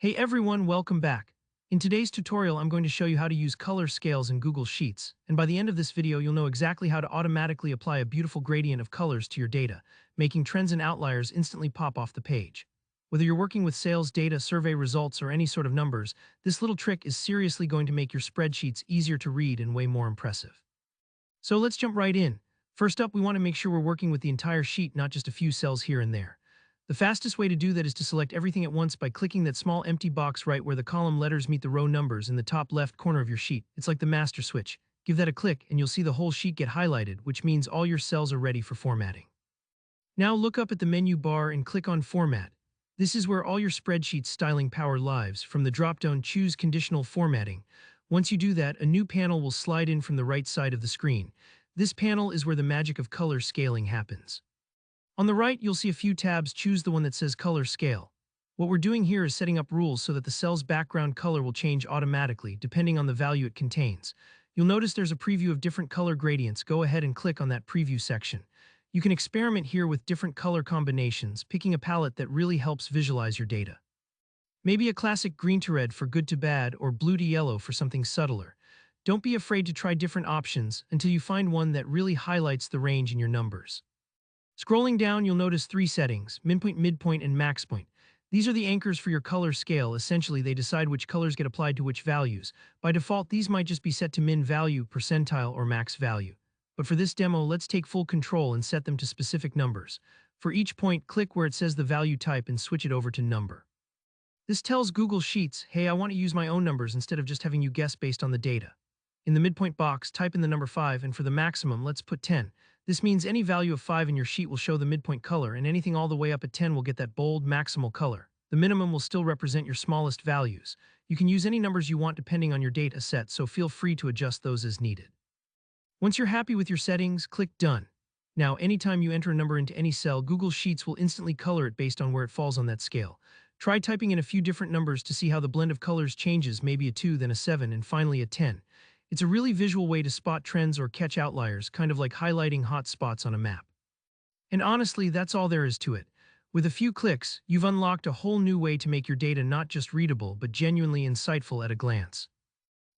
Hey everyone, welcome back. In today's tutorial, I'm going to show you how to use color scales in Google Sheets, and by the end of this video, you'll know exactly how to automatically apply a beautiful gradient of colors to your data, making trends and outliers instantly pop off the page. Whether you're working with sales data, survey results, or any sort of numbers, this little trick is seriously going to make your spreadsheets easier to read and way more impressive. So let's jump right in. First up, we want to make sure we're working with the entire sheet, not just a few cells here and there. The fastest way to do that is to select everything at once by clicking that small empty box right where the column letters meet the row numbers in the top left corner of your sheet. It's like the master switch. Give that a click and you'll see the whole sheet get highlighted, which means all your cells are ready for formatting. Now look up at the menu bar and click on Format. This is where all your spreadsheet's styling power lives. From the drop-down, choose Conditional Formatting. Once you do that, a new panel will slide in from the right side of the screen. This panel is where the magic of color scaling happens. On the right, you'll see a few tabs. Choose the one that says Color Scale. What we're doing here is setting up rules so that the cell's background color will change automatically, depending on the value it contains. You'll notice there's a preview of different color gradients. Go ahead and click on that preview section. You can experiment here with different color combinations, picking a palette that really helps visualize your data. Maybe a classic green to red for good to bad, or blue to yellow for something subtler. Don't be afraid to try different options until you find one that really highlights the range in your numbers. Scrolling down, you'll notice three settings: midpoint, midpoint, and max point. These are the anchors for your color scale. Essentially, they decide which colors get applied to which values. By default, these might just be set to min value, percentile, or max value. But for this demo, let's take full control and set them to specific numbers. For each point, click where it says the value type and switch it over to number. This tells Google Sheets, hey, I want to use my own numbers instead of just having you guess based on the data. In the midpoint box, type in the number 5, and for the maximum, let's put 10. This means any value of 5 in your sheet will show the midpoint color, and anything all the way up at 10 will get that bold, maximal color. The minimum will still represent your smallest values. You can use any numbers you want depending on your data set, so feel free to adjust those as needed. Once you're happy with your settings, click Done. Now, anytime you enter a number into any cell, Google Sheets will instantly color it based on where it falls on that scale. Try typing in a few different numbers to see how the blend of colors changes, maybe a 2, then a 7, and finally a 10. It's a really visual way to spot trends or catch outliers, kind of like highlighting hot spots on a map. And honestly, that's all there is to it. With a few clicks, you've unlocked a whole new way to make your data not just readable, but genuinely insightful at a glance.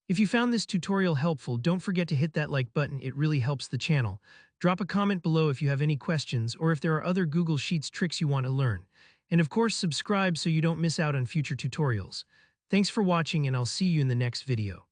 If you found this tutorial helpful, don't forget to hit that like button. It really helps the channel. Drop a comment below if you have any questions or if there are other Google Sheets tricks you want to learn. And of course, subscribe so you don't miss out on future tutorials. Thanks for watching, and I'll see you in the next video.